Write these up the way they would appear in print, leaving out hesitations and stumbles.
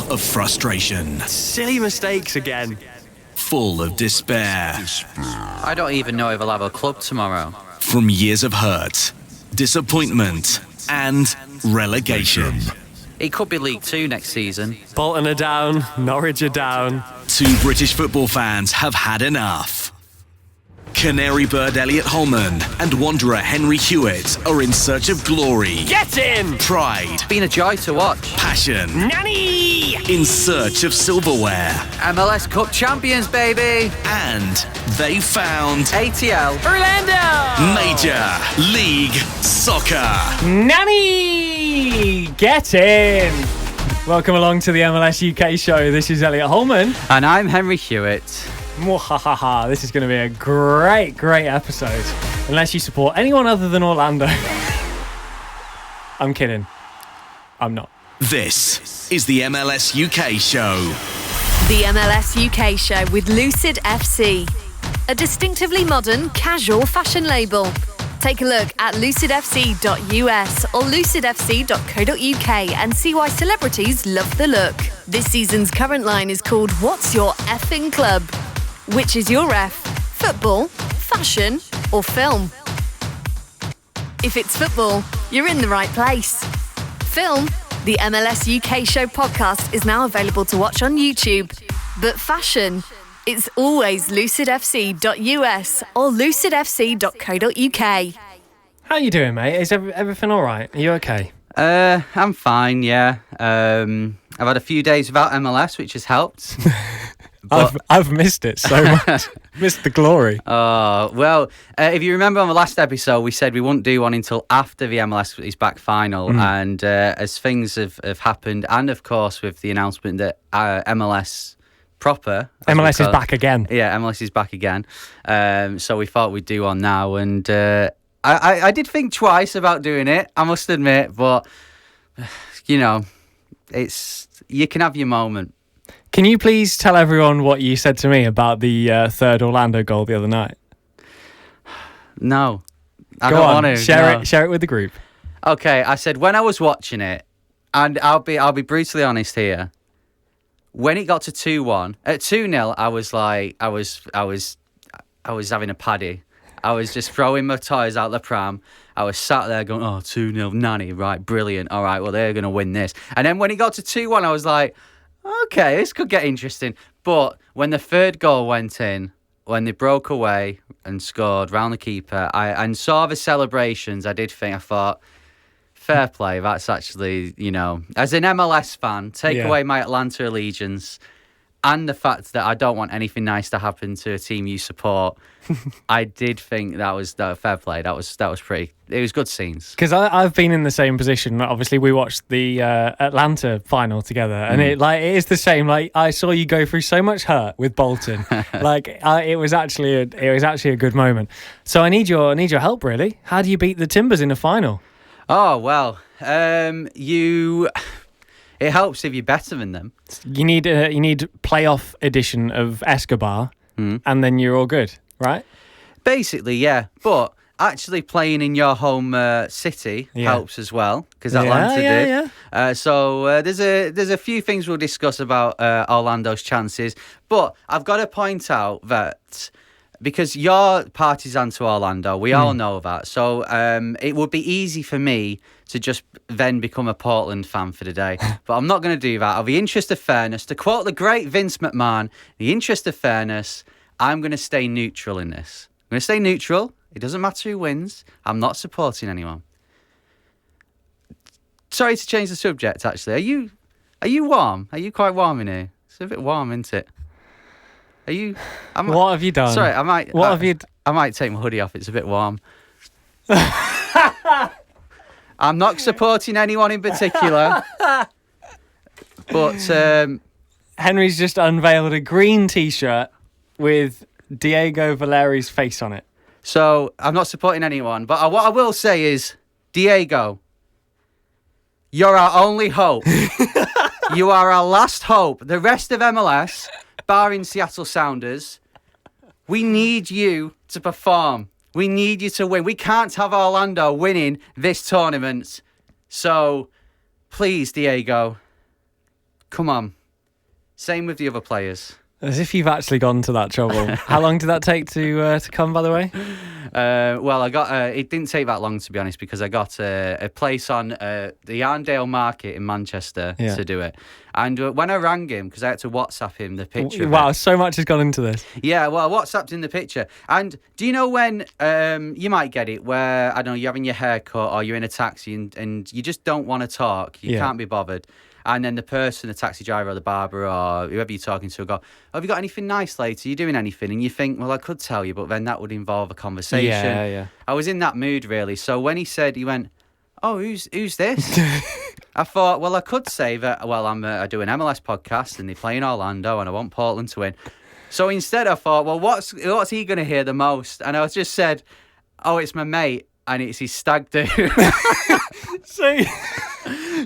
full of frustration. Silly mistakes again. Full of despair. I don't even know if I'll have a club tomorrow. From years of hurt, disappointment, and relegation. It could be League 2 next season. Bolton are down, Norwich are down. 2 British football fans have had enough. Canary bird Elliot Holman and wanderer Henry Hewitt are in search of glory. Get in! Pride. It's been a joy to watch. Passion. Nanny! In search of silverware. MLS Cup champions, baby! And they found ATL. Orlando! Major League Soccer. Nanny! Get in! Welcome along to the MLS UK show. This is Elliot Holman. And I'm Henry Hewitt. Mwahaha. This is going to be a great episode. Unless you support anyone other than Orlando. I'm kidding. I'm not. This is the MLS UK show. The MLS UK show with Lucid FC, a distinctively modern, casual fashion label. Take a look at lucidfc.us or lucidfc.co.uk and see why celebrities love the look. This season's current line is called What's Your Effing Club? Which is your F? Football, fashion, or film? If it's football, you're in the right place. Film, the MLS UK show podcast is now available to watch on YouTube. But fashion, it's always lucidfc.us or lucidfc.co.uk. How you doing, mate? Is everything all right? Are you okay? I'm fine, yeah. I've had a few days without MLS, which has helped. I've missed it so much. Missed the glory. Oh, well, if you remember on the last episode, we said we wouldn't do one until after the MLS is back final. And as things have happened, and of course with the announcement that MLS proper... MLS is back again. Yeah, MLS is back again. So we thought we'd do one now. And I did think twice about doing it, I must admit. But, you know, you can have your moment. Can you please tell everyone what you said to me about the third Orlando goal the other night? No, I Go don't on, want to. share it with the group. Okay, I said when I was watching it, and I'll be brutally honest here. When it got to 2-1, at 2-0, I was like, I was having a paddy. I was just throwing my toys out the pram. I was sat there going, oh, 2-0, nanny, right, brilliant. All right, well, they're going to win this. And then when it got to 2-1, I was like, okay, this could get interesting. But when the third goal went in, when they broke away and scored round the keeper, and saw the celebrations, I thought, fair play. That's actually, you know, as an MLS fan, take away my Atlanta allegiance and the fact that I don't want anything nice to happen to a team you support. I did think that was fair play. That was pretty. It was good scenes. Because I've been in the same position. Obviously, we watched the Atlanta final together, and it is the same. Like, I saw you go through so much hurt with Bolton. It was actually a good moment. So I need your help, really. How do you beat the Timbers in a final? Oh well, it helps if you're better than them. You need playoff edition of Escobar, and then you're all good, right? Basically, yeah. But actually playing in your home city helps as well, because Atlanta did. Yeah. So there's a few things we'll discuss about Orlando's chances. But I've got to point out that because you're partisan to Orlando, we all know that. So it would be easy for me to just then become a Portland fan for the day. But I'm not going to do that. Out of the interest of fairness, to quote the great Vince McMahon, the interest of fairness, I'm going to stay neutral in this. I'm going to stay neutral. It doesn't matter who wins. I'm not supporting anyone. Sorry to change the subject, actually. Are you warm? Are you quite warm in here? It's a bit warm, isn't it? Are you... What have you done? Sorry, I might take my hoodie off. It's a bit warm. I'm not supporting anyone in particular. But Henry's just unveiled a green T-shirt with Diego Valeri's face on it. So I'm not supporting anyone. But what I will say is, Diego, you're our only hope. You are our last hope. The rest of MLS, barring Seattle Sounders, we need you to perform. We need you to win. We can't have Orlando winning this tournament. So, please, Diego, come on. Same with the other players. As if you've actually gone to that trouble. How long did that take to come, by the way? Well, I got. It didn't take that long, to be honest, because I got a place on the Yarndale Market in Manchester to do it. And when I rang him, because I had to WhatsApp him the picture. Wow, so much has gone into this. Yeah, well, I WhatsApped him the picture. And do you know when you might get it where, I don't know, you're having your hair cut or you're in a taxi and you just don't want to talk. You can't be bothered. And then the person, the taxi driver or the barber or whoever you're talking to will go, have you got anything nice later? Are you doing anything? And you think, well, I could tell you, but then that would involve a conversation. Yeah. I was in that mood, really. So when he went, oh, who's this? I thought, well, I could say that, well, I do an MLS podcast and they play in Orlando and I want Portland to win. So instead I thought, well, what's he going to hear the most? And I just said, oh, it's my mate and it's his stag do.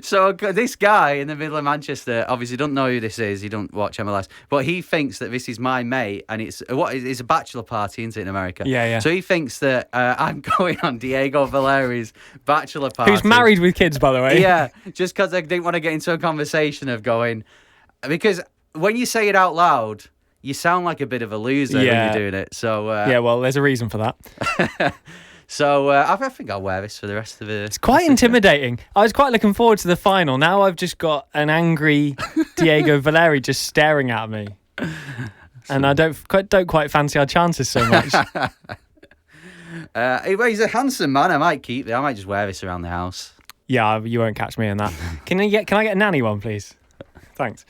So this guy in the middle of Manchester obviously don't know who this is. He don't watch MLS, but he thinks that this is my mate, and it's a bachelor party, isn't it, in America? Yeah. So he thinks that I'm going on Diego Valeri's bachelor party. Who's married with kids, by the way. Yeah, just because I didn't want to get into a conversation of going, because when you say it out loud, you sound like a bit of a loser when you're doing it. So yeah, well, there's a reason for that. So I think I'll wear this for the rest of the... It's quite intimidating. I was quite looking forward to the final. Now I've just got an angry Diego Valeri just staring at me. And I don't quite fancy our chances so much. He's a handsome man. I might just wear this around the house. Yeah, you won't catch me in that. Can I get a nanny one, please? Thanks.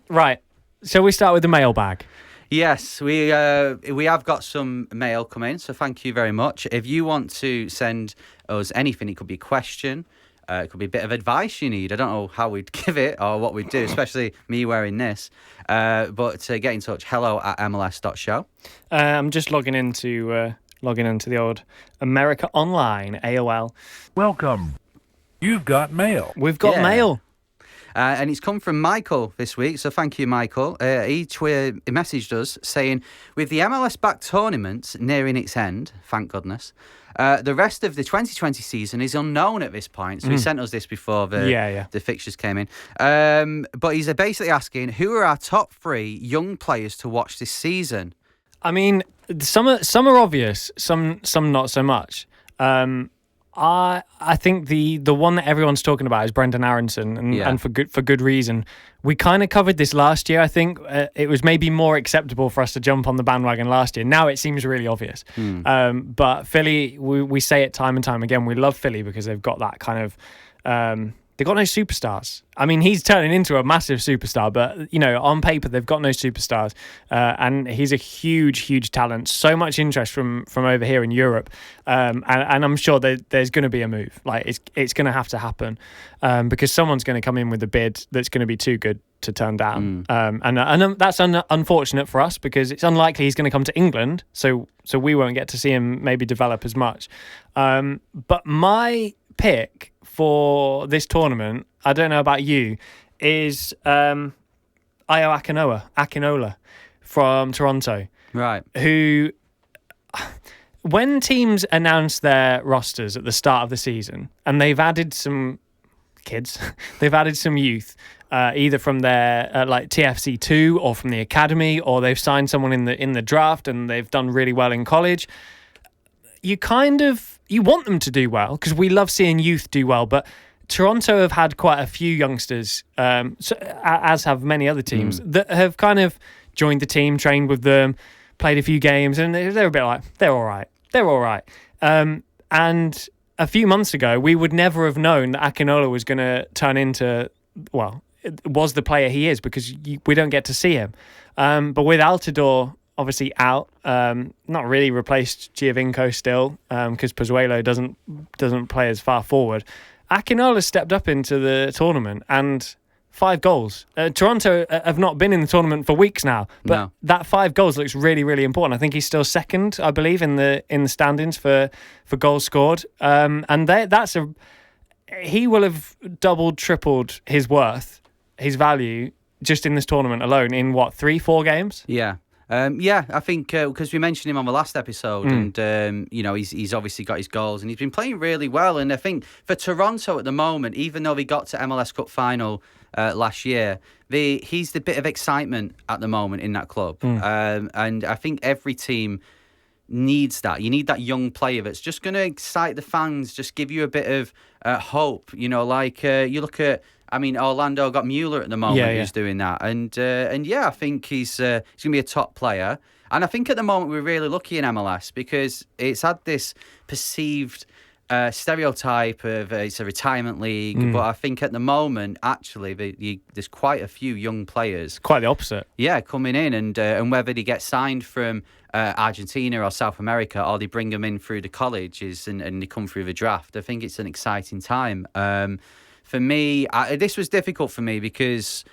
Right. Shall we start with the mailbag? Yes, we have got some mail coming, so thank you very much. If you want to send us anything, it could be a question, it could be a bit of advice you need. I don't know how we'd give it or what we'd do, especially me wearing this. But get in touch, hello@mls.show. I'm just logging into the old America Online, AOL. Welcome. You've got mail. We've got mail. And it's come from Michael this week, so thank you, Michael. He messaged us saying, with the MLS back tournament nearing its end, thank goodness, the rest of the 2020 season is unknown at this point. So he sent us this before the fixtures came in. But he's basically asking, who are our top 3 young players to watch this season? I mean, some are obvious, some not so much. I think the one that everyone's talking about is Brendan Aronson, and for good reason. We kind of covered this last year. I think it was maybe more acceptable for us to jump on the bandwagon last year. Now it seems really obvious. But Philly, we say it time and time again. We love Philly because they've got that kind of. They've got no superstars. I mean, he's turning into a massive superstar, but, on paper, they've got no superstars. And he's a huge, huge talent. So much interest from over here in Europe. And I'm sure that there's going to be a move. Like, it's going to have to happen because someone's going to come in with a bid that's going to be too good to turn down. And that's unfortunate for us because it's unlikely he's going to come to England. So we won't get to see him maybe develop as much. But my pick for this tournament, I don't know about you, is Ayo Akinola from Toronto. Right. Who, when teams announce their rosters at the start of the season, and they've added some kids, they've added some youth, either from their TFC2 or from the academy, or they've signed someone in the draft and they've done really well in college. You want them to do well because we love seeing youth do well, but Toronto have had quite a few youngsters, as have many other teams, that have kind of joined the team, trained with them, played a few games, and they're a bit like, they're all right. And a few months ago, we would never have known that Akinola was going to turn into, was the player he is because we don't get to see him. But with Altidore obviously out, not really replaced Giovinco still, because Pozuelo doesn't play as far forward. Akinola stepped up into the tournament and 5 goals. Toronto have not been in the tournament for weeks now, but that 5 goals looks really, really important. I think he's still second, I believe, in the standings for goals scored. And he will have doubled, tripled his worth, his value, just in this tournament alone in 3-4 games? Yeah. I think because we mentioned him on the last episode, and he's obviously got his goals, and he's been playing really well. And I think for Toronto at the moment, even though they got to MLS Cup final last year, he's the bit of excitement at the moment in that club, and I think every team needs that. You need that young player that's just going to excite the fans, just give you a bit of hope. You look at. I mean, Orlando got Mueller at the moment who's doing that. And I think he's going to be a top player. And I think at the moment we're really lucky in MLS because it's had this perceived stereotype of it's a retirement league. But I think at the moment, actually, there's quite a few young players. Quite the opposite. Yeah, coming in. And whether they get signed from Argentina or South America or they bring them in through the colleges and they come through the draft, I think it's an exciting time. For me, this was difficult for me because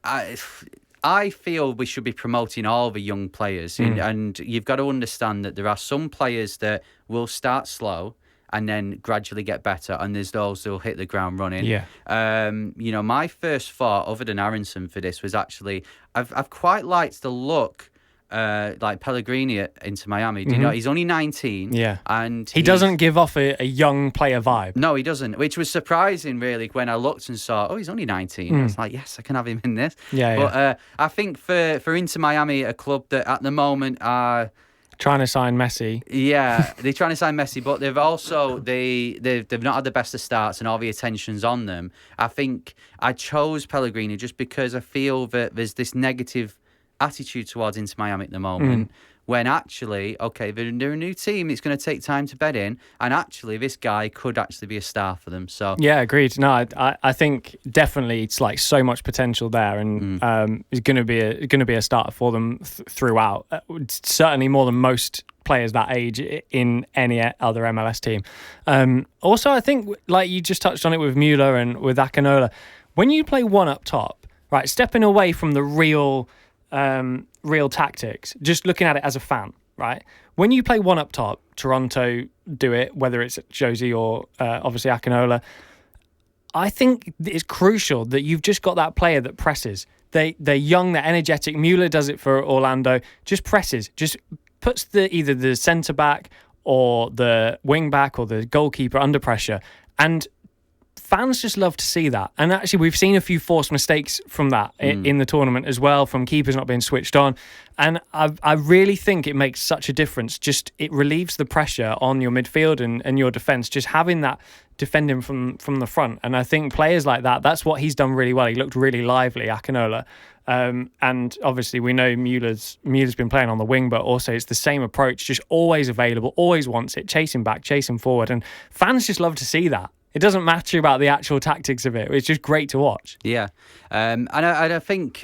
I feel we should be promoting all the young players. And you've got to understand that there are some players that will start slow and then gradually get better. And there's those who will hit the ground running. Yeah. My first thought, other than Aronson for this, was actually I've quite liked the look like Pellegrini at Inter Miami. Do you know, he's only 19. Yeah. And he doesn't give off a young player vibe. No, he doesn't, which was surprising, really, when I looked and saw, he's only 19. I was like, yes, I can have him in this. But I think for Inter Miami, a club that at the moment are trying to sign Messi. Yeah, they're trying to sign Messi, but they've also they've not had the best of starts and all the attention's on them. I think I chose Pellegrini just because I feel that there's this negative attitude towards Inter Miami at the moment, when actually, okay, they're a new team, it's going to take time to bed in, and actually this guy could actually be a star for them. So yeah, agreed. No, I think definitely it's like so much potential there, and is going to be a starter for them throughout. Certainly more than most players that age in any other MLS team. Also, I think like you just touched on it with Mueller and with Akinola, when you play one up top, right, stepping away from the real tactics, just looking at it as a fan, right? When you play one up top, Toronto do it, whether it's Josie or obviously Akinola, I think it's crucial that you've just got that player that presses. They're young, they're energetic. Mueller does it for Orlando, just presses, just puts either the centre back or the wing back or the goalkeeper under pressure, and fans just love to see that. And actually, we've seen a few forced mistakes from that in the tournament as well, from keepers not being switched on. And I really think it makes such a difference. Just it relieves the pressure on your midfield and your defence, just having that defending from the front. And I think players like that, that's what he's done really well. He looked really lively, Akinola. And obviously we know Mueller's been playing on the wing, but also it's the same approach, just always available, always wants it, chasing back, chasing forward. And fans just love to see that. It doesn't matter about the actual tactics of it. It's just great to watch. Yeah. And I think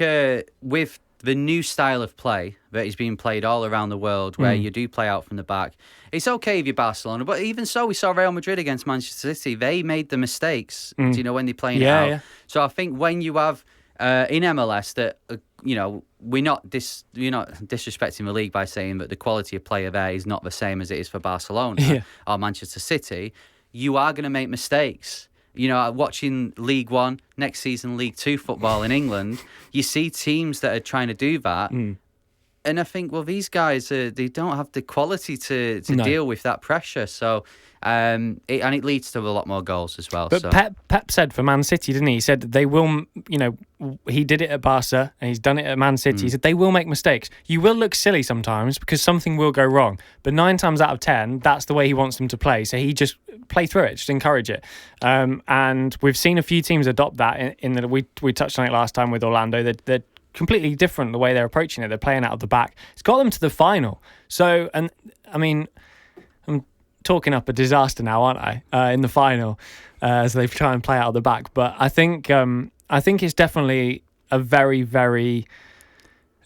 with the new style of play that is being played all around the world, where you do play out from the back, it's okay if you're Barcelona, but even so, we saw Real Madrid against Manchester City. They made the mistakes, when they're playing it out. Yeah. So I think when you have in MLS that, we're not disrespecting the league by saying that the quality of player there is not the same as it is for Barcelona or Manchester City, you are going to make mistakes. Watching League One, next season League Two football in England, you see teams that are trying to do that. And I think, well, these guys, they don't have the quality to deal with that pressure. So, it leads to a lot more goals as well. But so. Pep said for Man City, didn't he? He said that they will, he did it at Barca and he's done it at Man City. He said they will make mistakes. You will look silly sometimes because something will go wrong. But 9 times out of 10, that's the way he wants them to play. So he just play through it, just encourage it. And we've seen a few teams adopt that. In that we touched on it last time with Orlando. They're completely different the way they're approaching it. They're playing out of the back. It's got them to the final. So, and I mean, I'm talking up a disaster now, aren't I? In the final, as they try and play out of the back. But I think it's definitely a very, very,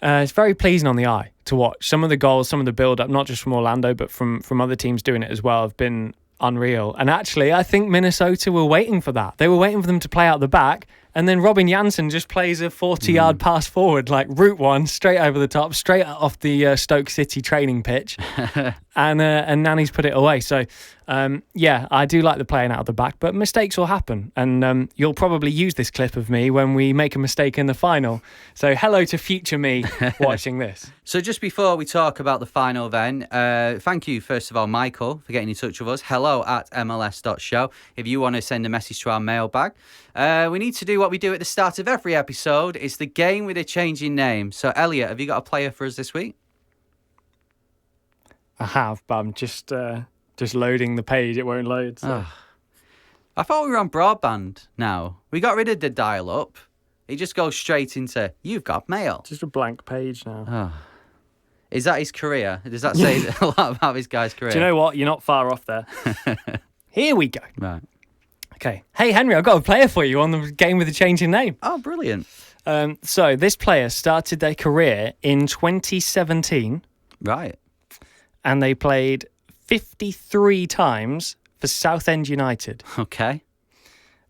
it's very pleasing on the eye to watch. Some of the goals, some of the build-up, not just from Orlando, but from other teams doing it as well, have been unreal. And actually, I think Minnesota were waiting for that. They were waiting for them to play out the back, And then Robin Jansen just plays a 40-yard pass forward, like route one, straight over the top, straight off the Stoke City training pitch. and Nani's put it away. So, I do like the playing out of the back, but mistakes will happen. And you'll probably use this clip of me when we make a mistake in the final. So hello to future me watching this. So just before we talk about the final then, thank you, first of all, Michael, for getting in touch with us. hello@mls.show. If you want to send a message to our mailbag. We need to do what we do at the start of every episode. It's the game with a changing name. So, Elliot, have you got a player for us this week? I have, but I'm just loading the page. It won't load. So. Oh. I thought we were on broadband now. We got rid of the dial-up. It just goes straight into, you've got mail. Just a blank page now. Oh. Is that his career? Does that say a lot about this guy's career? Do you know what? You're not far off there. Here we go. Right. Okay. Hey, Henry, I've got a player for you on the game with a changing name. Oh, brilliant. So this player started their career in 2017. Right. And they played 53 times for Southend United. Okay.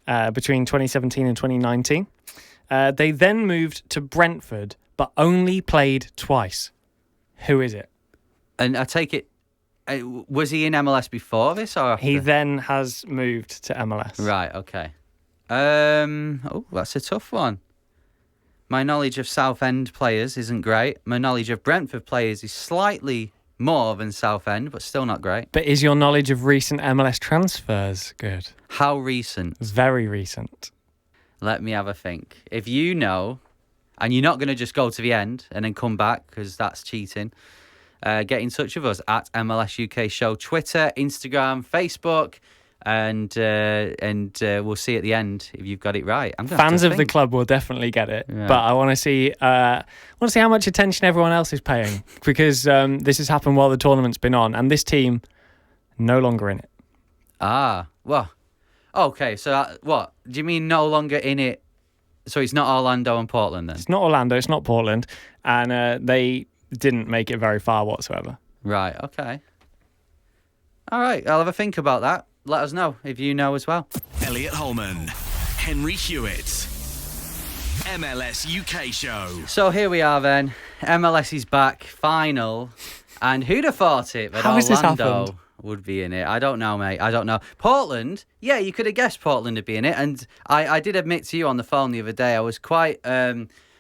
Between 2017 and 2019. They then moved to Brentford, but only played twice. Who is it? And I take it, was he in MLS before this or after? He then has moved to MLS. Right, okay. That's a tough one. My knowledge of Southend players isn't great. My knowledge of Brentford players is slightly more than Southend, but still not great. But is your knowledge of recent MLS transfers good? How recent? Very recent. Let me have a think. If you know, and you're not going to just go to the end and then come back, because that's cheating, get in touch with us at MLS UK Show, Twitter, Instagram, Facebook, and we'll see at the end if you've got it right. Fans of the club will definitely get it, but I want to see how much attention everyone else is paying, because this has happened while the tournament's been on, and this team no longer in it. Well, okay. So what do you mean no longer in it? So it's not Orlando and Portland then? It's not Orlando. It's not Portland, and they didn't make it very far whatsoever. Right. Okay. All right. I'll have a think about that. Let us know if you know as well. Elliot Holman, Henry Hewitt, MLS UK Show. So here we are then. MLS is back, final. And who'd have thought it that How has this happened? Orlando would be in it? I don't know, mate. I don't know. Portland, yeah, you could have guessed Portland would be in it. And I did admit to you on the phone the other day, I was quite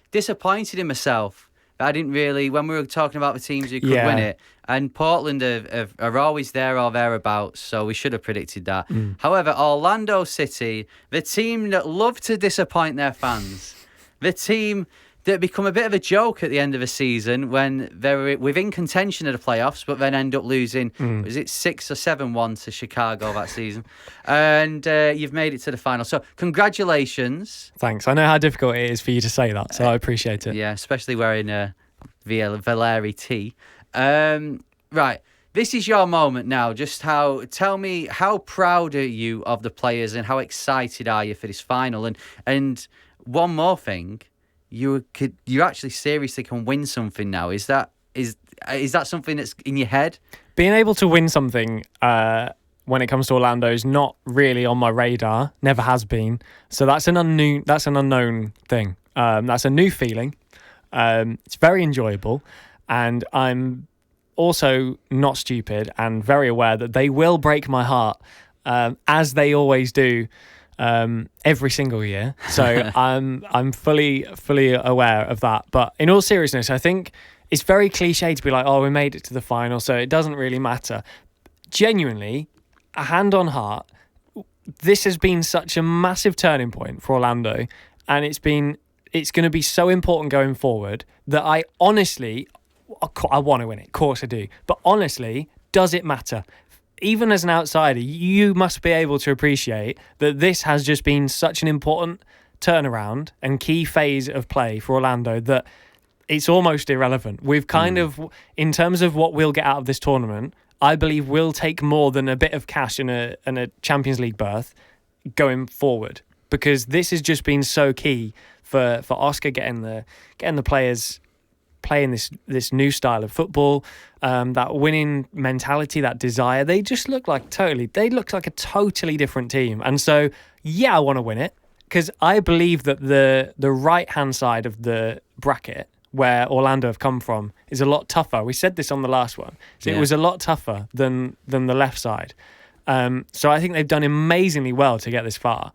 disappointed in myself. I didn't really, when we were talking about the teams who could win it, and Portland are always there or thereabouts, so we should have predicted that. However, Orlando City, the team that love to disappoint their fans, the team that become a bit of a joke at the end of a season when they're within contention of the playoffs, but then end up losing, was it 6 or 7-1 to Chicago that season? And you've made it to the final. So congratulations. Thanks. I know how difficult it is for you to say that, so I appreciate it. Yeah, especially wearing a Valeri tee. Right. This is your moment now. Tell me, how proud are you of the players and how excited are you for this final? And one more thing, you actually seriously can win something now. Is that something that's in your head? Being able to win something when it comes to Orlando is not really on my radar. Never has been. So that's an unknown thing. That's a new feeling. It's very enjoyable, and I'm also not stupid and very aware that they will break my heart, as they always do. Every single year, so I'm fully aware of that. But in all seriousness, I think it's very cliche to be like, oh, we made it to the final, so it doesn't really matter. Genuinely, a hand on heart, this has been such a massive turning point for Orlando, and it's going to be so important going forward that I honestly, I want to win it. Of course I do, but honestly, does it matter? Even as an outsider, you must be able to appreciate that this has just been such an important turnaround and key phase of play for Orlando that it's almost irrelevant. We've kind of, in terms of what we'll get out of this tournament, I believe we'll take more than a bit of cash and a Champions League berth going forward, because this has just been so key for Oscar getting the players playing this new style of football, that winning mentality, that desire. They just look like a totally different team. And so, yeah, I want to win it. because I believe that the right-hand side of the bracket, where Orlando have come from, is a lot tougher. We said this on the last one. So it was a lot tougher than the left side. So I think they've done amazingly well to get this far.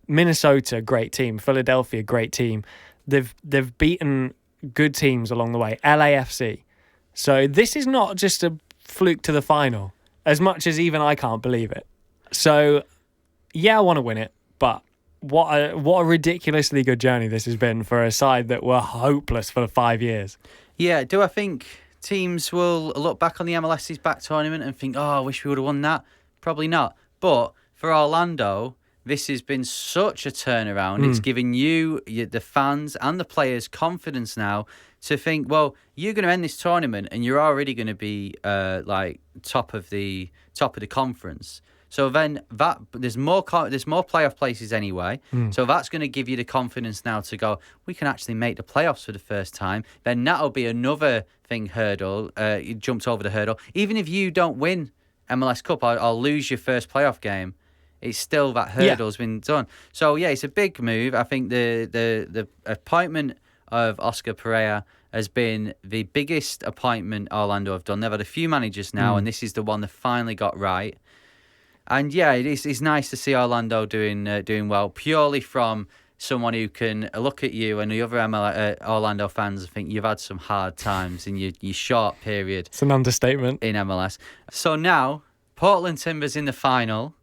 Minnesota, great team. Philadelphia, great team. They've beaten good teams along the way. LAFC. So this is not just a fluke to the final, as much as even I can't believe it. So yeah, I want to win it, but what a ridiculously good journey this has been for a side that were hopeless for 5 years. Yeah, do I think teams will look back on the MLS's back tournament and think, I wish we would have won that? Probably not. But for Orlando, this has been such a turnaround. It's given you, the fans and the players, confidence now to think, well, you're going to end this tournament and you're already going to be top of the conference. So then there's more playoff places anyway. So that's going to give you the confidence now to go, we can actually make the playoffs for the first time. Then that'll be another hurdle. You jumped over the hurdle. Even if you don't win MLS Cup or lose your first playoff game, it's still that hurdle's been done. So yeah, it's a big move. I think the appointment of Oscar Pereira has been the biggest appointment Orlando have done. They've had a few managers now, and this is the one they finally got right. And yeah, it's nice to see Orlando doing well, purely from someone who can look at you and the other Orlando fans and think you've had some hard times in your short period. It's an understatement. In MLS. So now, Portland Timbers in the final.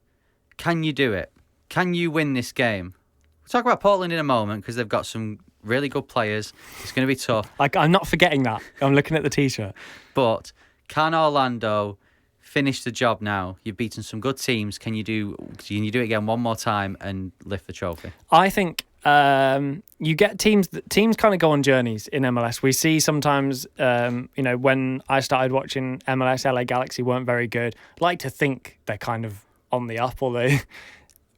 Can you do it? Can you win this game? We'll talk about Portland in a moment because they've got some really good players. It's going to be tough. I'm not forgetting that. I'm looking at the T-shirt. But can Orlando finish the job now? You've beaten some good teams. Can you do it again one more time and lift the trophy? I think you get teams kind of go on journeys in MLS. We see sometimes, when I started watching MLS, LA Galaxy weren't very good. I like to think they're kind of on the up, although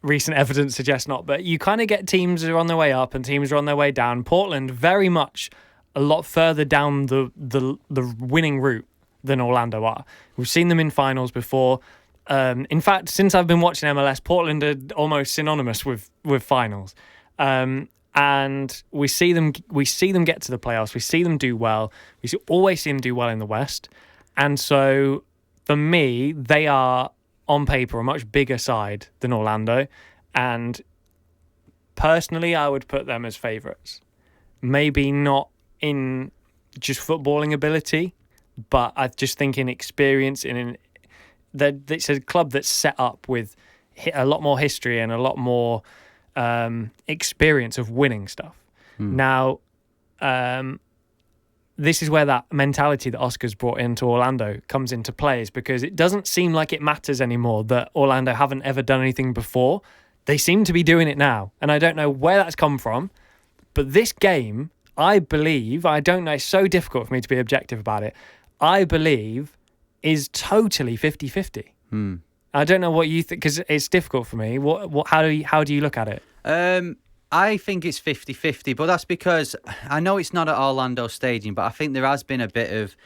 recent evidence suggests not. But you kind of get teams that are on their way up and teams are on their way down. Portland very much a lot further down the winning route than Orlando are. We've seen them in finals before. In fact, since I've been watching MLS, Portland are almost synonymous with finals. And we see them get to the playoffs. We see them do well. Always see them do well in the West. And so for me, they are on paper a much bigger side than Orlando. And personally, I would put them as favourites. Maybe not in just footballing ability, but I just think in experience, it's a club that's set up with a lot more history and a lot more experience of winning stuff. Now, this is where that mentality that Oscar's brought into Orlando comes into play, is because it doesn't seem like it matters anymore that Orlando haven't ever done anything before. They seem to be doing it now, and I don't know where that's come from, but this game, I believe, I don't know, it's so difficult for me to be objective about it, I believe is totally 50-50. I don't know what you think, because it's difficult for me. How do you look at it? I think it's 50-50, but that's because I know it's not at Orlando Stadium, but I think there has been a bit of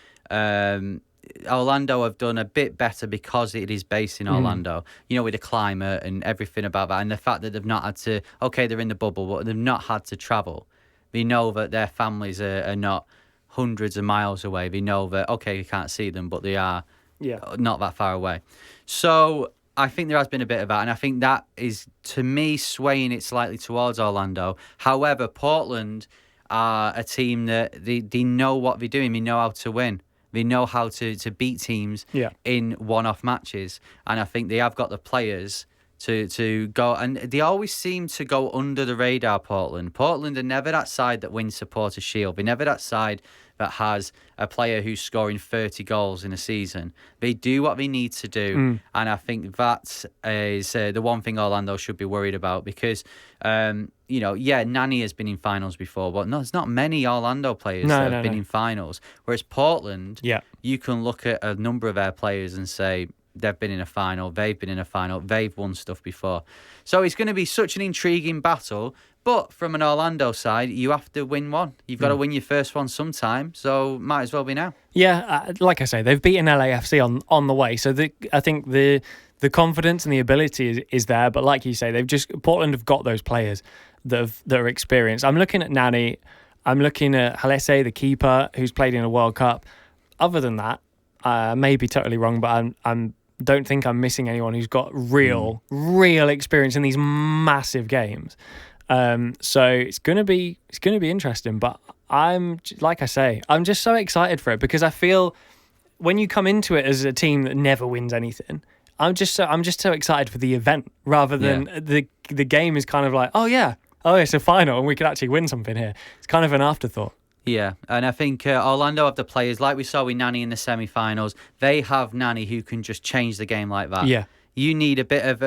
Orlando have done a bit better because it is based in Orlando, with the climate and everything about that, and the fact that they've not had to, okay, they're in the bubble, but they've not had to travel. They know that their families are not hundreds of miles away. They know that, okay, you can't see them, but they are not that far away. So I think there has been a bit of that, and I think that is, to me, swaying it slightly towards Orlando. However, Portland are a team that they know what they're doing. They know how to win. They know how to beat teams in one-off matches, and I think they have got the players to go, and they always seem to go under the radar, Portland. Portland are never that side that wins Supporter Shield. They're never that side that has a player who's scoring 30 goals in a season. They do what they need to do, and I think that is the one thing Orlando should be worried about, because, Nani has been in finals before, but no, there's not many Orlando players that have been in finals. Whereas Portland, you can look at a number of their players and say, they've been in a final, they've been in a final, they've won stuff before. So it's going to be such an intriguing battle. But from an Orlando side, you have to win one. You've got to win your first one sometime, so might as well be now. Yeah, like I say, they've beaten LAFC on the way. So I think the confidence and the ability is there. But like you say, Portland have got those players. that are experienced. I'm looking at Nani. I'm looking at Halese, the keeper, who's played in a World Cup. Other than that, I may be totally wrong, but I'm don't think I'm missing anyone who's got real experience in these massive games. So it's gonna be interesting. But I'm like I say, I'm just so excited for it because I feel when you come into it as a team that never wins anything, I'm just so excited for the event rather than the game is kind of like, oh yeah, it's a final and we could actually win something here. It's kind of an afterthought. Yeah, and I think Orlando have the players, like we saw with Nani in the semi-finals, they have Nani who can just change the game like that. Yeah. You need a bit of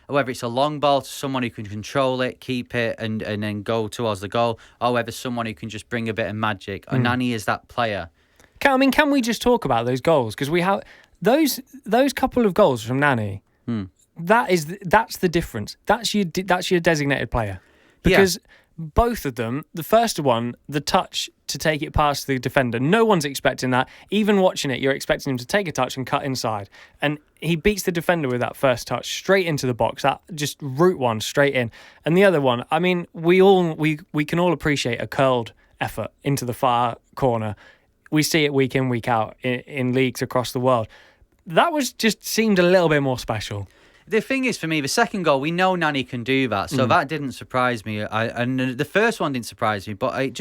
whether it's a long ball to someone who can control it, keep it, and then go towards the goal, or whether someone who can just bring a bit of magic. And Nani is that player. Can we just talk about those goals? Because we have those couple of goals from Nani. That's the difference. That's your designated player. Because both of them, the first one, the touch to take it past the defender, no one's expecting that. Even watching it, you're expecting him to take a touch and cut inside. And he beats the defender with that first touch straight into the box. That just route one straight in. And the other one, I mean, we can all appreciate a curled effort into the far corner. We see it week in, week out in leagues across the world. That just seemed a little bit more special. The thing is, for me, the second goal, we know Nani can do that, so that didn't surprise me. And the first one didn't surprise me, but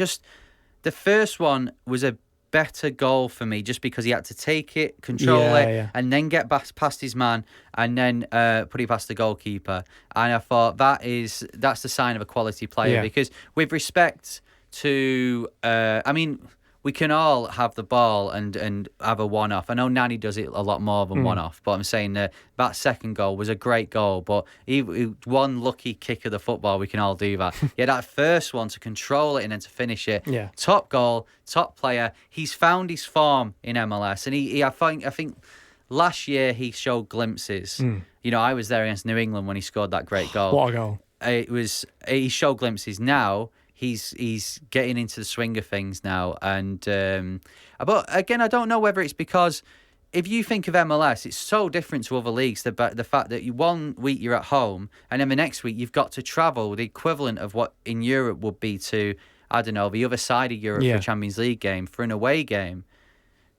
the first one was a better goal for me just because he had to take it, control it, and then get past his man, and then put it past the goalkeeper. And I thought that's the sign of a quality player because with respect to, we can all have the ball and have a one-off. I know Nani does it a lot more than one-off, but I'm saying that second goal was a great goal, but one lucky kick of the football, we can all do that. That first one to control it and then to finish it. Yeah. Top goal, top player. He's found his form in MLS, and I think last year he showed glimpses. I was there against New England when he scored that great goal. What a goal. He showed glimpses. Now He's getting into the swing of things now, and but again, I don't know whether it's because if you think of MLS, it's so different to other leagues. The fact that one week you're at home, and then the next week you've got to travel, the equivalent of what in Europe would be to, I don't know, the other side of Europe for a Champions League game, for an away game.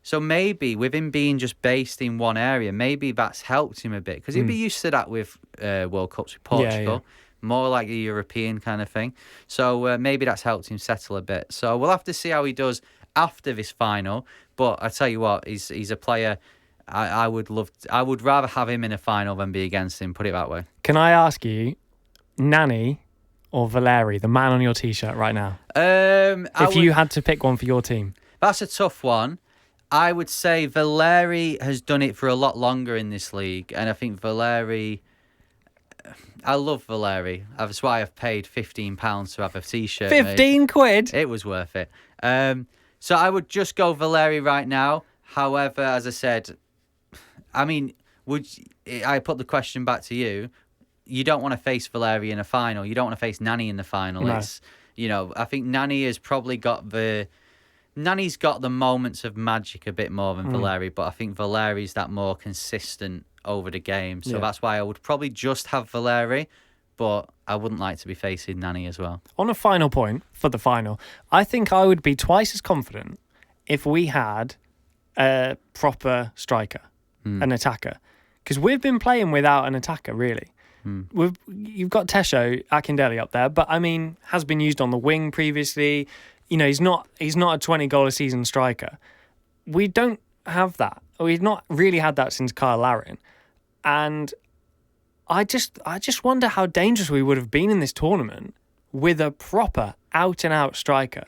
So maybe with him being just based in one area, maybe that's helped him a bit because he'd be used to that with World Cups with Portugal. More like a European kind of thing. So maybe that's helped him settle a bit. So we'll have to see how he does after this final. But I tell you what, he's a player I would rather have him in a final than be against him, put it that way. Can I ask you, Nani or Valeri, the man on your T-shirt right now? If you had to pick one for your team. That's a tough one. I would say Valeri has done it for a lot longer in this league. And I think Valeri... I love Valeri. That's why I've paid £15 to have a T-shirt. 15 quid? It was worth it. So I would just go Valeri right now. However, as I said, I put the question back to you. You don't want to face Valeri in a final. You don't want to face Nani in the final. No. I think Nani has probably Nani's got the moments of magic a bit more than Valeri, but I think Valeri's that more consistent over the game. So that's why I would probably just have Valeri, but I wouldn't like to be facing Nani as well. On a final point for the final, I think I would be twice as confident if we had a proper striker, an attacker. Because we've been playing without an attacker, really. You've got Tesho Akindele up there, but has been used on the wing previously. He's not a 20 goal a season striker. We don't have that. We've not really had that since Kyle Larin. And I just wonder how dangerous we would have been in this tournament with a proper out-and-out striker.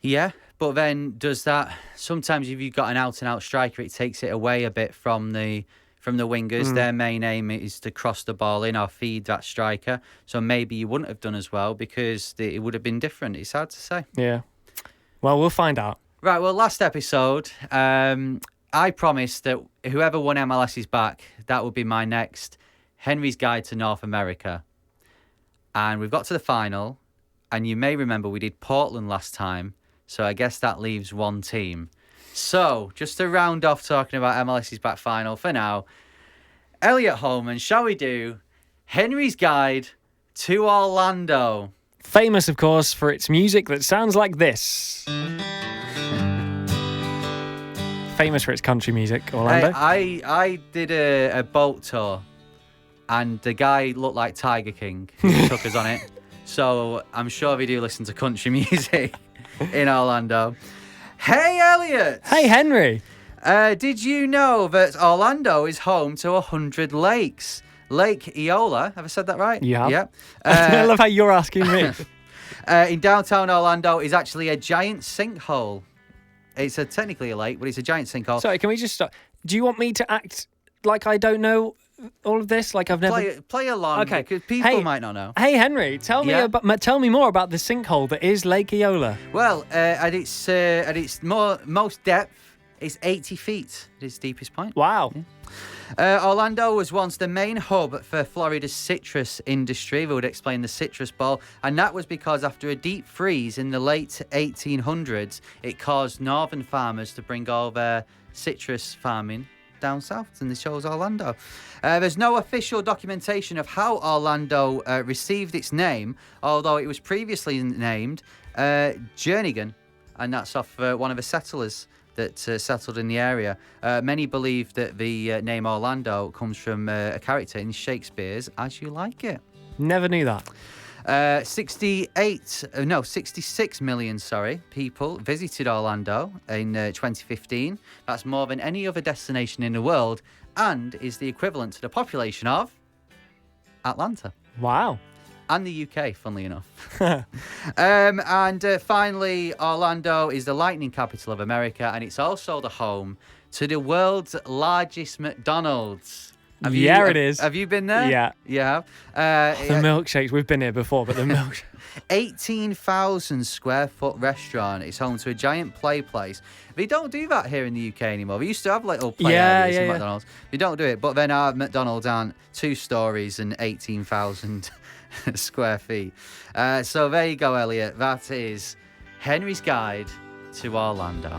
Yeah, but then does that... Sometimes if you've got an out-and-out striker, it takes it away a bit from the wingers. Their main aim is to cross the ball in or feed that striker. So maybe you wouldn't have done as well because it would have been different. It's hard to say. Yeah. Well, we'll find out. Right, well, last episode... I promised that whoever won MLS is back. That would be my next Henry's Guide to North America. And we've got to the final. And you may remember we did Portland last time. So I guess that leaves one team. So just to round off talking about MLS's back final for now, Elliot Holman, shall we do Henry's Guide to Orlando? Famous, of course, for its music that sounds like this. Famous for its country music, Orlando. I did a boat tour, and the guy looked like Tiger King who took us on it. So I'm sure we do listen to country music in Orlando. Hey, Elliot! Hey, Henry! Did you know that Orlando is home to 100 lakes? Lake Eola, have I said that right? You have. Yeah. I love how you're asking me. In downtown Orlando is actually a giant sinkhole. It's technically a lake, but it's a giant sinkhole. Sorry, can we just stop? Do you want me to act like I don't know all of this? Like I've never... Play along, Okay. because people might not know. Hey, Henry, tell me more about the sinkhole that is Lake Eola. Well, at its most depth, it's 80 feet at its deepest point. Wow. Yeah. Orlando was once the main hub for Florida's citrus industry. They would explain the Citrus Bowl, and that was because after a deep freeze in the late 1800s, it caused northern farmers to bring all their citrus farming down south, and they chose Orlando. There's no official documentation of how Orlando received its name, although it was previously named Jernigan, and that's off one of the settlers that settled in the area. Many believe that the name Orlando comes from a character in Shakespeare's As You Like It. Never knew that. 66 million, people visited Orlando in 2015. That's more than any other destination in the world, and is the equivalent to the population of Atlanta. Wow. And the UK, funnily enough. And finally, Orlando is the lightning capital of America, and it's also the home to the world's largest McDonald's. It is. Have you been there? Yeah. You have? The milkshakes, we've been here before, but the milkshakes. 18,000 square foot restaurant. It's home to a giant play place. They don't do that here in the UK anymore. We used to have little play areas in McDonald's. They don't do it. But then our McDonald's aren't 2 stories and 18,000 square feet. So there you go, Elliot. That is Henry's Guide to Orlando.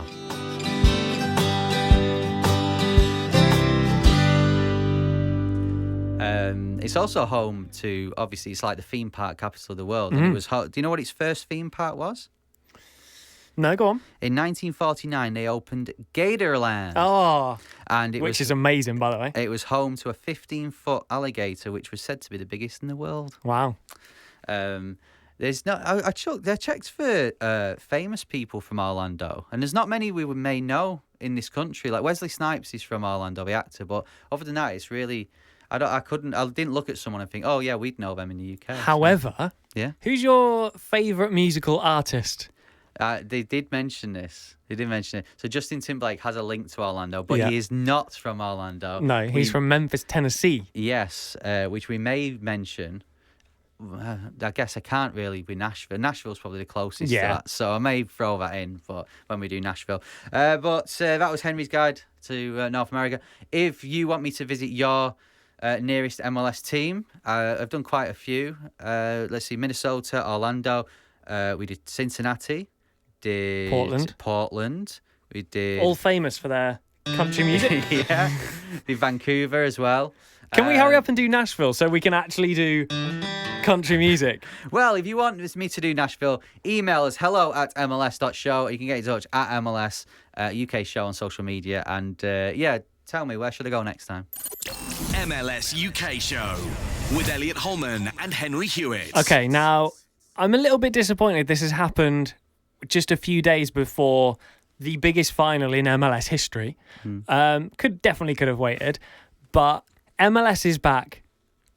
It's also home to, obviously, it's like the theme park capital of the world. And it was do you know what its first theme park was? No, go on. In 1949, they opened Gatorland. Oh, and which is amazing, by the way. It was home to a 15-foot alligator, which was said to be the biggest in the world. Wow. There's no. I checked for famous people from Orlando, and there's not many we may know in this country. Like Wesley Snipes is from Orlando, the actor, but other than that, it's really. I didn't look at someone and think, oh yeah, we'd know them in the UK. However, yeah. Who's your favourite musical artist? They did mention this. So Justin Timberlake has a link to Orlando, but he is not from Orlando. No, he's from Memphis, Tennessee. Yes, which we may mention. I guess I can't really be Nashville. Nashville's probably the closest to that, so I may throw that in but when we do Nashville. But that was Henry's Guide to North America. If you want me to visit your nearest MLS team, I've done quite a few. Let's see, Minnesota, Orlando. We did Cincinnati. Did Portland. We did all famous for their country music. Yeah. Did Vancouver as well. Can we hurry up and do Nashville so we can actually do country music? Well, if you want me to do Nashville, email us hello@mls.show. You can get in touch at MLS UK show on social media, and tell me, where should I go next time? MLS UK Show with Elliot Holman and Henry Hewitt. Okay, now I'm a little bit disappointed this has happened just a few days before the biggest final in MLS history. Could have waited, but MLS is back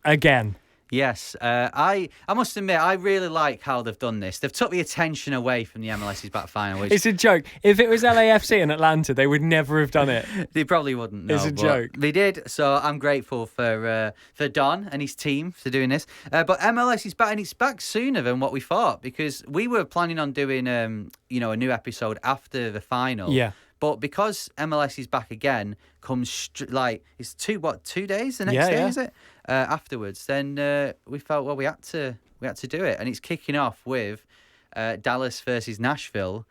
again. Yes, I must admit, I really like how they've done this. They've took the attention away from the MLS's back final. Which... It's a joke. If it was LAFC in Atlanta, they would never have done it. They probably wouldn't. No, it's a joke. They did, so I'm grateful for Don and his team for doing this. But MLS is back, and it's back sooner than what we thought, because we were planning on doing a new episode after the final. Yeah. But because MLS is back again, it's 2 days the next day, is it? Afterwards, then we felt, well, we had to do it, and it's kicking off with Dallas versus Nashville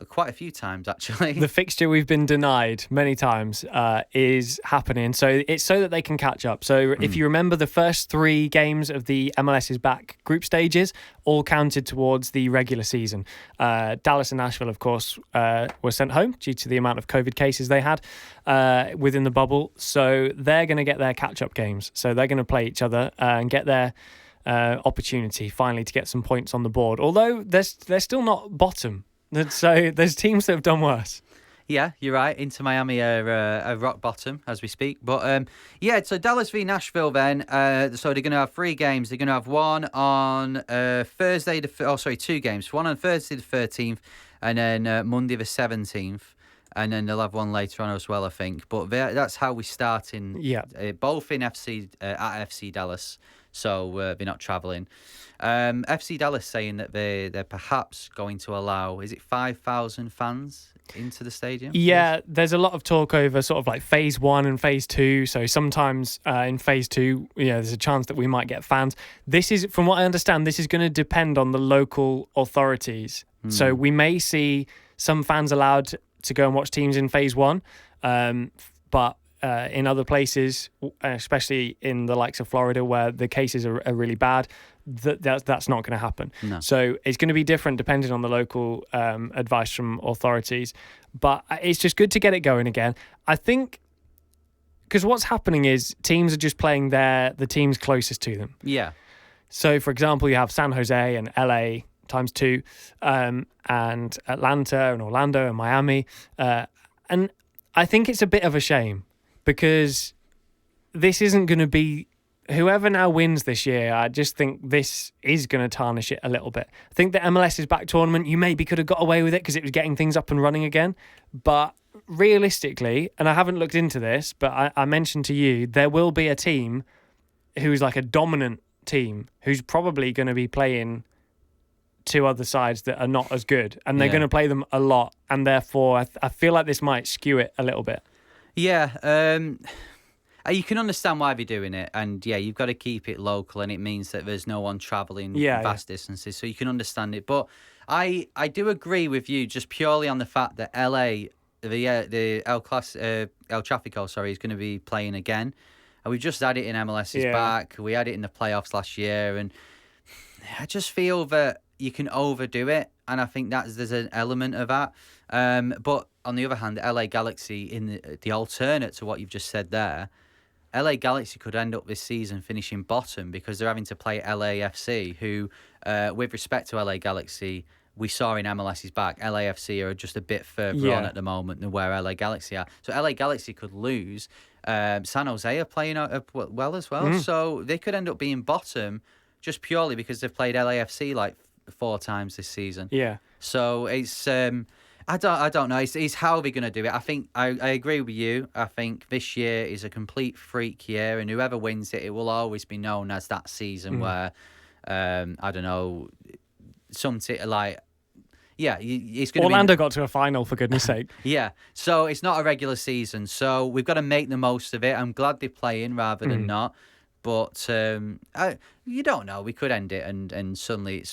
quite a few times actually. The fixture we've been denied many times is happening. So it's so that they can catch up. So if you remember, the first 3 games of the MLS's back group stages all counted towards the regular season. Dallas and Nashville, of course, were sent home due to the amount of COVID cases they had within the bubble. So they're going to get their catch-up games. So they're going to play each other and get their opportunity finally to get some points on the board. Although they're still not bottom. So there's teams that have done worse. Yeah, you're right. Inter Miami are rock bottom as we speak. But so Dallas v Nashville then. So they're going to have 3 games. They're going to have one on Thursday. 2 games. One on Thursday the 13th, and then Monday the 17th. And then they'll have one later on as well, I think. But that's how we start in. Yeah. Both in FC at FC Dallas. So they're not travelling. FC Dallas saying that they're perhaps going to allow, is it 5,000 fans into the stadium? Yeah, there's a lot of talk over sort of like phase 1 and phase 2. So sometimes in phase 2, there's a chance that we might get fans. This is, from what I understand, this is going to depend on the local authorities. So we may see some fans allowed to go and watch teams in phase 1, but in other places, especially in the likes of Florida, where the cases are really bad, that's not going to happen. No. So it's going to be different depending on the local advice from authorities. But it's just good to get it going again. I think, because what's happening is teams are just playing the teams closest to them. Yeah. So, for example, you have San Jose and LA times 2, and Atlanta and Orlando and Miami. And I think it's a bit of a shame, because this isn't going to be, whoever now wins this year, I just think this is going to tarnish it a little bit. I think the MLS's back tournament, you maybe could have got away with it because it was getting things up and running again. But realistically, and I haven't looked into this, but I mentioned to you, there will be a team who's like a dominant team who's probably going to be playing 2 other sides that are not as good, and they're going to play them a lot, and therefore I feel like this might skew it a little bit. Yeah, you can understand why they're doing it, and you've got to keep it local, and it means that there's no one travelling vast distances, so you can understand it. But I do agree with you, just purely on the fact that LA, the El Tráfico, is going to be playing again, and we've just had it in MLS's back. We had it in the playoffs last year, and I just feel that you can overdo it, and I think there's an element of that. But on the other hand, LA Galaxy, in the alternate to what you've just said there, LA Galaxy could end up this season finishing bottom because they're having to play LAFC, who, with respect to LA Galaxy, we saw in MLS's back, LAFC are just a bit further on at the moment than where LA Galaxy are. So LA Galaxy could lose. San Jose are playing well as well. So they could end up being bottom just purely because they've played LAFC like 4 times this season. Yeah. So it's I don't know. It's how they're going to do it. I think I agree with you. I think this year is a complete freak year, and whoever wins it, it will always be known as that season where I don't know, it's going to Orlando got to a final, for goodness sake. Yeah. So it's not a regular season. So we've got to make the most of it. I'm glad they're playing rather than not. But you don't know. We could end it, and suddenly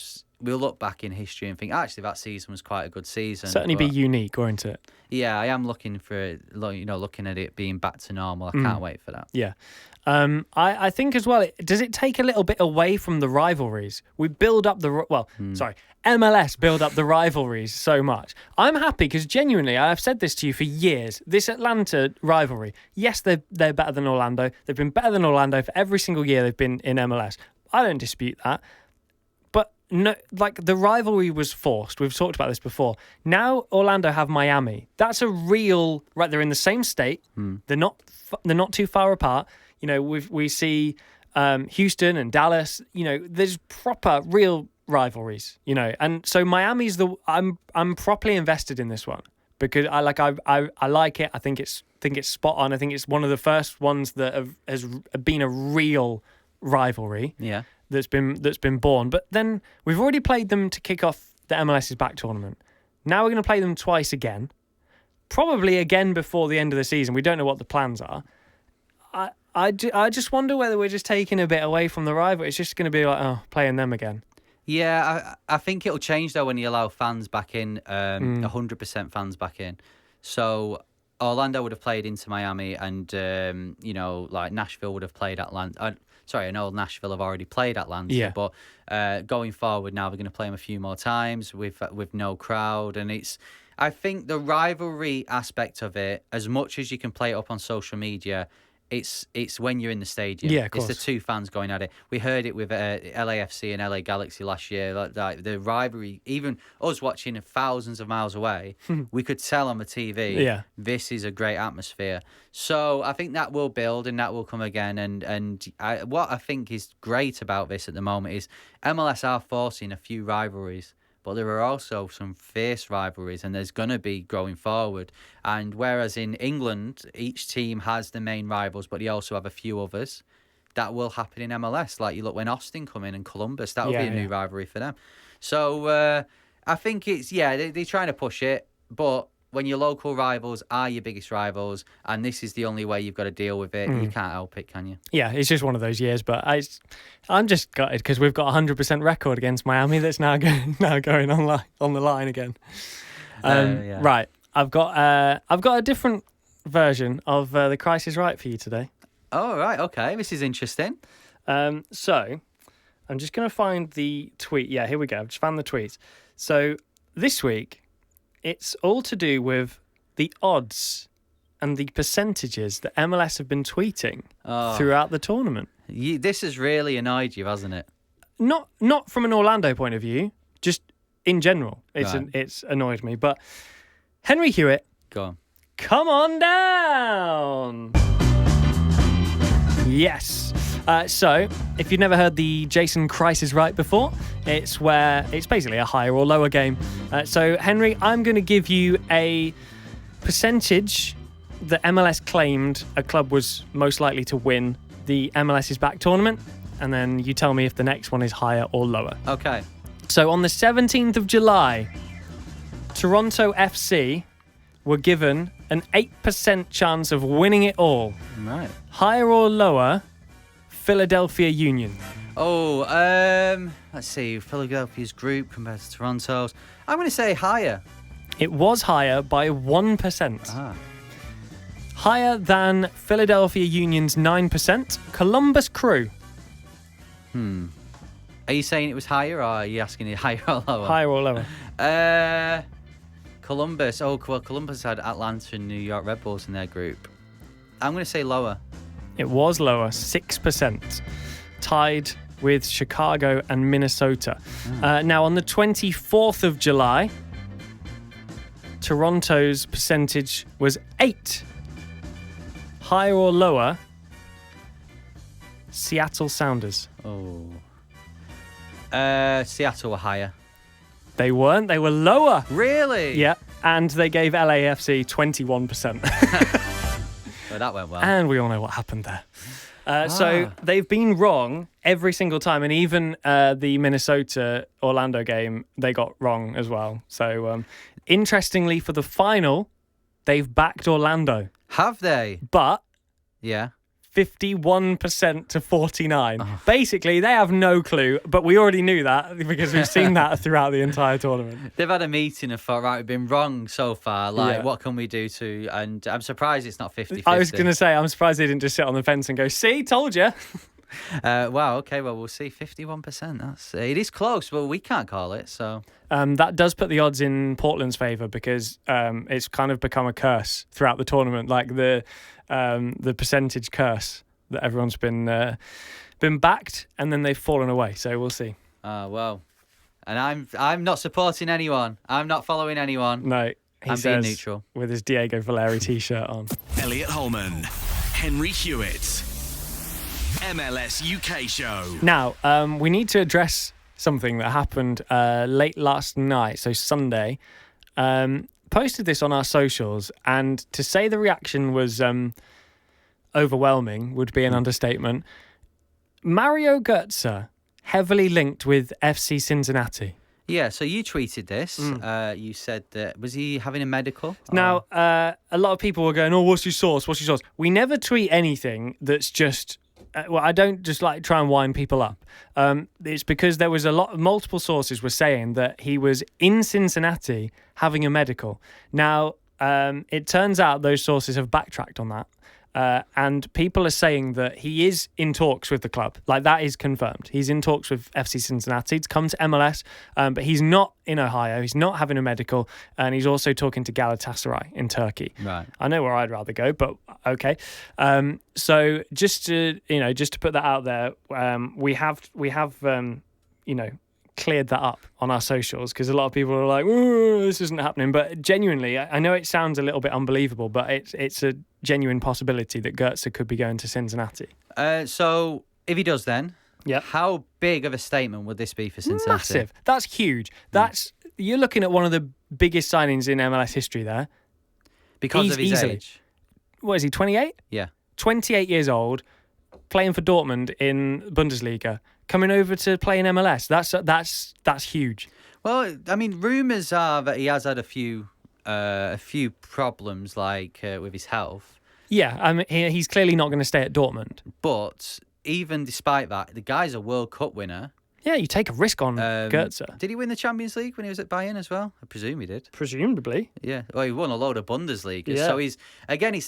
we'll look back in history and think, actually, that season was quite a good season. Certainly be unique, won't it? Yeah, I am looking at it being back to normal. I can't wait for that. Yeah. I think as well, does it take a little bit away from the rivalries? We build up MLS build up the rivalries so much. I'm happy because genuinely, I've said this to you for years, this Atlanta rivalry, yes, they're better than Orlando. They've been better than Orlando for every single year they've been in MLS. I don't dispute that. But no, like the rivalry was forced. We've talked about this before. Now Orlando have Miami. That's a real, right, they're in the same state. They're not too far apart. You know, we see Houston and Dallas. You know, there's proper, real rivalries. You know, and so Miami's I'm properly invested in this one because I like it. I think it's spot on. I think it's one of the first ones that has been a real rivalry. Yeah, that's been born. But then we've already played them to kick off the MLS's back tournament. Now we're going to play them twice again, probably again before the end of the season. We don't know what the plans are. I just wonder whether we're just taking a bit away from the rival. It's just going to be like, playing them again. Yeah, I think it'll change though when you allow fans back in, 100% fans back in. So Orlando would have played into Miami, and like Nashville would have played Atlanta. I know Nashville have already played Atlanta, but going forward now, we're going to play them a few more times with no crowd, and I think the rivalry aspect of it, as much as you can play it up on social media, it's when you're in the stadium. Yeah, of course. It's the two fans going at it. We heard it with LAFC and LA Galaxy last year. Like the rivalry, even us watching thousands of miles away, we could tell on the TV, this is a great atmosphere. So I think that will build and that will come again. And what I think is great about this at the moment is MLS are forcing a few rivalries. But there are also some fierce rivalries, and there's going to be going forward. And whereas in England, each team has the main rivals, but they also have a few others, that will happen in MLS. Like you look when Austin come in and Columbus, that will be a new rivalry for them. So I think it's, they're trying to push it. But when your local rivals are your biggest rivals, and this is the only way you've got to deal with it, you can't help it, can you? Yeah, it's just one of those years. But I'm just gutted because we've got a 100% record against Miami that's now going on the line again. Right, I've got a different version of The Price is Right for you today. Oh, right, okay, this is interesting. So I'm just going to find the tweet. Yeah, here we go. I've just found the tweet. So this week, it's all to do with the odds and the percentages that MLS have been tweeting throughout the tournament. This has really annoyed you, hasn't it? Not from an Orlando point of view, just in general. It's annoyed me. But Henry Hewitt, go on. Come on down. Yes. So, if you've never heard the Jason Price is Right before, it's basically a higher or lower game. So, Henry, I'm going to give you a percentage that MLS claimed a club was most likely to win the MLS is Back tournament, and then you tell me if the next one is higher or lower. Okay. So, on the 17th of July, Toronto FC were given an 8% chance of winning it all. Right. Higher or lower, Philadelphia Union. Oh, let's see. Philadelphia's group compared to Toronto's. I'm going to say higher. It was higher by 1%. Ah. Higher than Philadelphia Union's 9%, Columbus Crew. Are you saying it was higher, or are you asking it higher or lower? Higher or lower? Columbus. Oh, well, Columbus had Atlanta and New York Red Bulls in their group. I'm going to say lower. It was lower, 6%. Tied with Chicago and Minnesota. Now, on the 24th of July, Toronto's percentage was 8. Higher or lower, Seattle Sounders. Oh. Seattle were higher. They weren't. They were lower. Really? Yeah. And they gave LAFC 21%. Well, that went well. And we all know what happened there. So they've been wrong every single time. And even the Minnesota-Orlando game, they got wrong as well. So interestingly, for the final, they've backed Orlando. Have they? But yeah, 51% to 49%. Oh. Basically, they have no clue, but we already knew that because we've seen that throughout the entire tournament. They've had a meeting and thought, right, we've been wrong so far. What can we do to... And I'm surprised it's not 50-50. I was going to say, I'm surprised they didn't just sit on the fence and go, see, told you. Wow, okay, well, we'll see. 51%. It is close, but we can't call it, so... that does put the odds in Portland's favour because it's kind of become a curse throughout the tournament, like the percentage curse that everyone's been backed and then they've fallen away. So we'll see. Well, and I'm not supporting anyone. I'm not following anyone. No, I'm being neutral with his Diego Valeri t-shirt on. Elliot Holman, Henry Hewitt, MLS UK show. Now, we need to address something that happened late last night, so Sunday. Posted this on our socials, and to say the reaction was overwhelming would be an understatement. Mario Götze, heavily linked with FC Cincinnati. Yeah, so you tweeted this. You said that, was he having a medical? Now, a lot of people were going, oh, what's your source? What's your source? We never tweet anything that's just well, I don't just like try and wind people up. It's because there was multiple sources were saying that he was in Cincinnati having a medical. Now, it turns out those sources have backtracked on that. And people are saying that he is in talks with the club. Like, that is confirmed. He's in talks with FC Cincinnati to come to MLS, but he's not in Ohio. He's not having a medical, and he's also talking to Galatasaray in Turkey. Right. I know where I'd rather go, but okay. So just to put that out there, we have cleared that up on our socials, because a lot of people are like, this isn't happening. But genuinely, I know it sounds a little bit unbelievable, but it's a genuine possibility that Goetze could be going to Cincinnati. So if he does, then how big of a statement would this be for Cincinnati? Massive. That's huge. You're looking at one of the biggest signings in MLS history there. Because of his age. What is he, 28? Yeah. 28 years old, playing for Dortmund in Bundesliga, coming over to play in MLS. That's huge. Well, I mean, rumours are that he has had a few problems, like with his health. Yeah, I mean, he's clearly not going to stay at Dortmund. But even despite that, the guy's a World Cup winner. Yeah, you take a risk on Goetze. Did he win the Champions League when he was at Bayern as well? I presume he did. Presumably. Yeah. Well, he won a load of Bundesliga. Yeah. So he's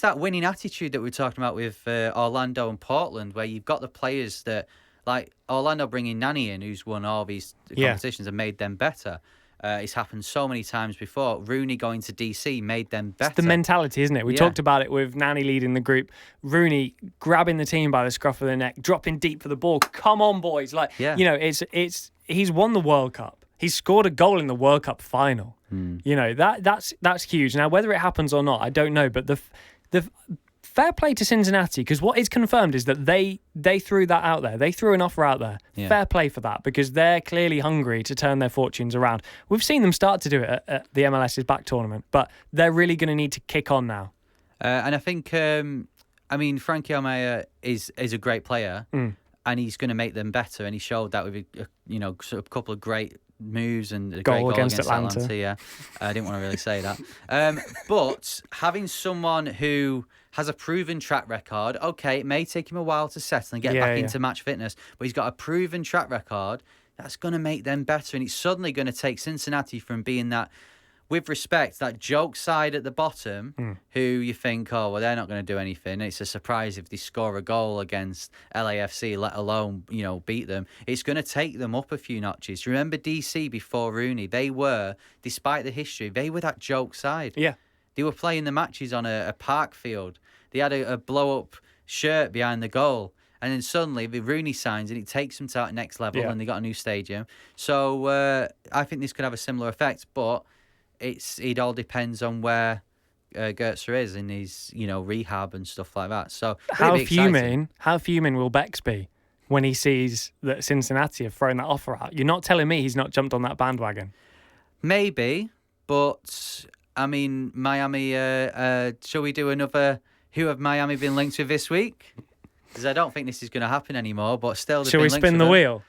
that winning attitude that we're talking about with Orlando and Portland, where you've got the players that, like Orlando bringing Nani in, who's won all these competitions and made them better. It's happened so many times before. Rooney going to DC made them better. It's the mentality, isn't it? We talked about it with Nani leading the group. Rooney grabbing the team by the scruff of the neck, dropping deep for the ball. Come on, boys! He's won the World Cup. He's scored a goal in the World Cup final. That's huge. Now, whether it happens or not, I don't know. But the fair play to Cincinnati, because what is confirmed is that they threw that out there. They threw an offer out there. Yeah. Fair play for that, because they're clearly hungry to turn their fortunes around. We've seen them start to do it at the MLS's back tournament, but they're really going to need to kick on now. And I think, Frankie Almeida is a great player, and he's going to make them better. And he showed that with a couple of great moves and a goal great goal against Atlanta. Yeah, I didn't want to really say that. But having someone who has a proven track record, okay, it may take him a while to settle and get back into match fitness, but he's got a proven track record that's going to make them better, and it's suddenly going to take Cincinnati from being that, with respect, that joke side at the bottom, who you think, oh, well, they're not going to do anything. It's a surprise if they score a goal against LAFC, let alone, beat them. It's going to take them up a few notches. Remember DC before Rooney? They were, despite the history, they were that joke side. Yeah. They were playing the matches on a park field. They had a blow-up shirt behind the goal. And then suddenly the Rooney signs and it takes them to that next level, and they got a new stadium. So I think this could have a similar effect, but it all depends on where Goetze is in his rehab and stuff like that. So how fuming will Bex be when he sees that Cincinnati have thrown that offer out? You're not telling me he's not jumped on that bandwagon. Maybe, but I mean, Miami. Shall we do another? Who have Miami been linked with this week? Because I don't think this is going to happen anymore. But still, shall we spin the wheel?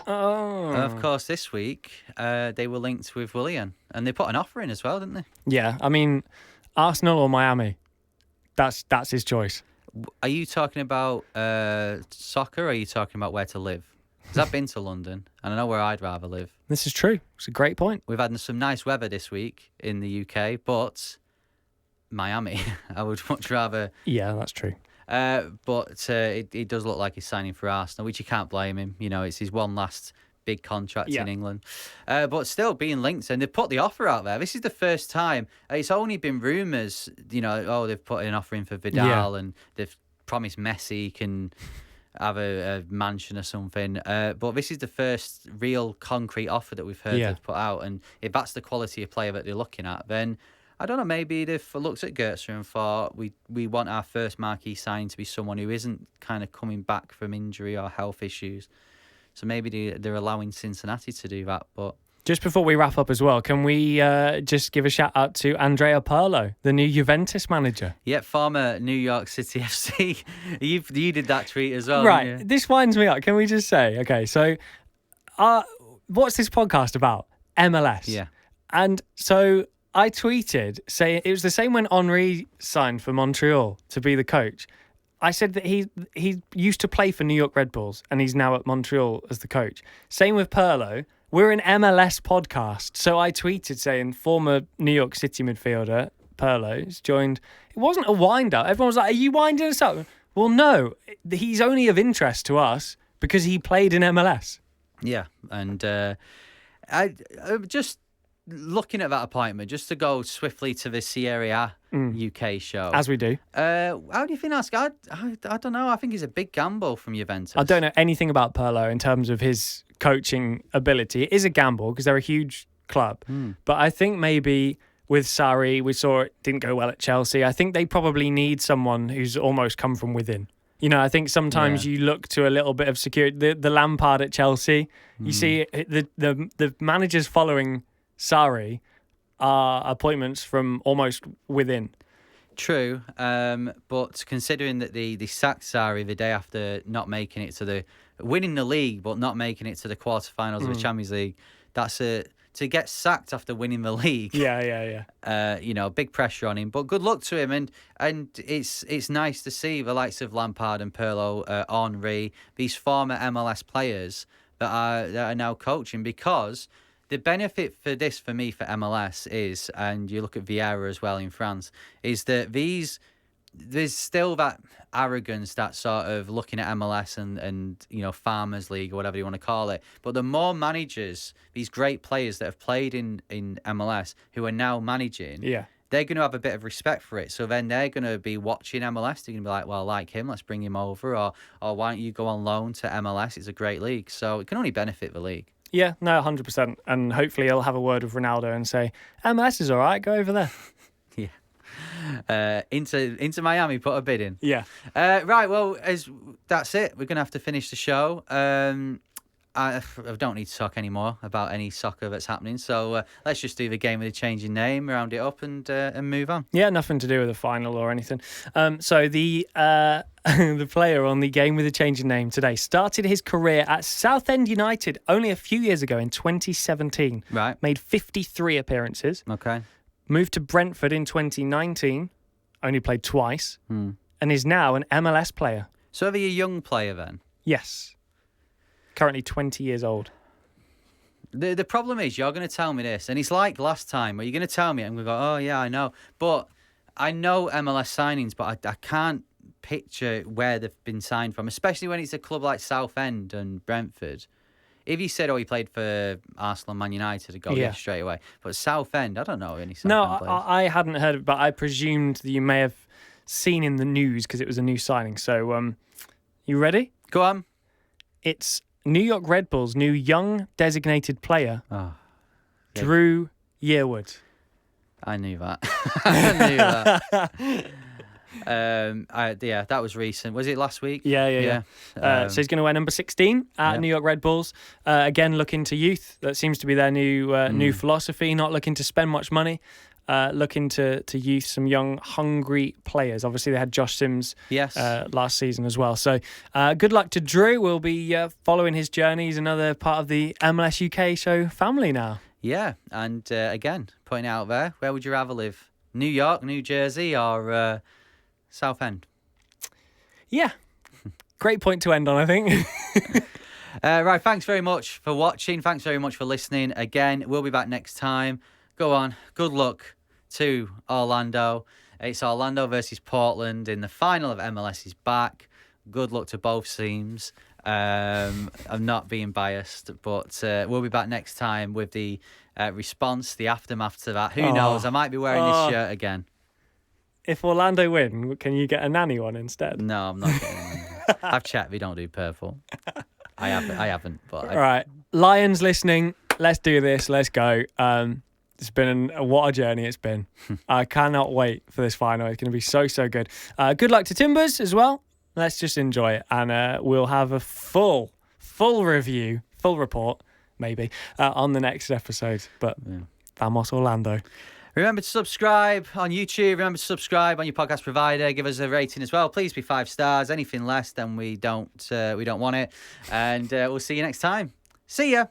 Of course, this week they were linked with Willian, and they put an offer in as well, didn't they? Yeah, I mean, Arsenal or Miami, that's his choice. Are you talking about soccer, or are you talking about where to live? Because I've been to London, and I know where I'd rather live. This is true. It's a great point. We've had some nice weather this week in the UK, but Miami, I would much rather. Yeah, that's true. But it does look like he's signing for Arsenal, which you can't blame him. It's his one last big contract in England. But still being linked, and they've put the offer out there. This is the first time. It's only been rumours, they've put an offer in for Vidal, and they've promised Messi can have a mansion or something. But this is the first real concrete offer that we've heard they've put out. And if that's the quality of player that they're looking at, then I don't know, maybe they've looked at Goetze and thought we want our first marquee signing to be someone who isn't kind of coming back from injury or health issues. So maybe they're allowing Cincinnati to do that. But just before we wrap up as well, can we just give a shout out to Andrea Pirlo, the new Juventus manager? Yeah, former New York City FC. You did that tweet as well. Right. This winds me up. Can we just say, okay, so what's this podcast about? MLS. Yeah. And so I tweeted saying it was the same when Henry signed for Montreal to be the coach. I said that he used to play for New York Red Bulls and he's now at Montreal as the coach. Same with Pirlo. We're an MLS podcast. So I tweeted saying former New York City midfielder Pirlo's joined. It wasn't a wind-up. Everyone was like, are you winding us up? Well, no. He's only of interest to us because he played in MLS. Yeah, and I just looking at that appointment, just to go swiftly to the Serie A UK show. As we do. How do you think that's... I don't know. I think it's a big gamble from Juventus. I don't know anything about Pirlo in terms of his coaching ability. It is a gamble because they're a huge club. But I think maybe with Sarri, we saw it didn't go well at Chelsea. I think they probably need someone who's almost come from within. You know, I think sometimes you look to a little bit of security. The Lampard at Chelsea, you see the managers following Sarri are appointments from almost within. True, but considering that they sacked Sarri the day after not making it to winning the league, but not making it to the quarterfinals of the Champions League, that's to get sacked after winning the league. Yeah. Big pressure on him. But good luck to him, and it's nice to see the likes of Lampard and Pirlo, Henry, these former MLS players that are now coaching, because the benefit for this for me for MLS is, and you look at Vieira as well in France, is that there's still that arrogance, that sort of looking at MLS and Farmers League or whatever you want to call it. But the more managers, these great players that have played in MLS who are now managing, they're going to have a bit of respect for it. So then they're going to be watching MLS. They're going to be like, well, I like him, let's bring him over. Or why don't you go on loan to MLS? It's a great league. So it can only benefit the league. Yeah, no, 100%. And hopefully he'll have a word with Ronaldo and say, MLS is all right, go over there. Into Miami, put a bid in. Yeah. Right, well, that's it. We're going to have to finish the show. I don't need to talk anymore about any soccer that's happening. So let's just do the game with a changing name, round it up, and move on. Yeah, nothing to do with the final or anything. So the the player on the game with a changing name today started his career at Southend United only a few years ago in 2017. Right. Made 53 appearances. Okay. Moved to Brentford in 2019. Only played twice. And is now an MLS player. So are you a young player then? Yes. Currently 20 years old. The problem is you're going to tell me this, and it's like last time where you're going to tell me, I'm going to go, oh yeah, I know. But I know MLS signings, but I can't picture where they've been signed from, especially when it's a club like Southend and Brentford. If you said, he played for Arsenal and Man United, I'd go, yeah, straight away. But Southend, I don't know any Southend players. I hadn't heard of it, but I presumed that you may have seen in the news because it was a new signing. So, you ready? Go on. It's New York Red Bulls' new young designated player, Drew Yearwood. I knew that. I knew that. That was recent. Was it last week? Yeah. So he's going to wear number 16 at New York Red Bulls. Again, looking to youth. That seems to be their new philosophy. Not looking to spend much money. Looking to youth, some young, hungry players. Obviously, they had Josh Sims last season as well. So good luck to Drew. We'll be following his journey. He's another part of the MLS UK show family now. Yeah, and again, pointing out there, where would you rather live? New York, New Jersey, or Southend? Yeah, great point to end on, I think. Right, thanks very much for watching. Thanks very much for listening. Again, we'll be back next time. Go on. Good luck to Orlando. It's Orlando versus Portland in the final of MLS is back. Good luck to both teams. I'm not being biased, but we'll be back next time with the response, the aftermath to that. Who knows? I might be wearing this shirt again. If Orlando win, can you get a nanny one instead? No, I'm not getting one. I've checked. We don't do purple. I haven't. But all right. Lions listening. Let's do this. Let's go. It's been what a journey it's been. I cannot wait for this final. It's going to be so good. Good luck to Timbers as well. Let's just enjoy it, and we'll have a full review, full report, maybe, on the next episode. But Vamos Orlando. Remember to subscribe on YouTube. Remember to subscribe on your podcast provider. Give us a rating as well. Please be 5 stars. Anything less, then we don't want it. And we'll see you next time. See ya.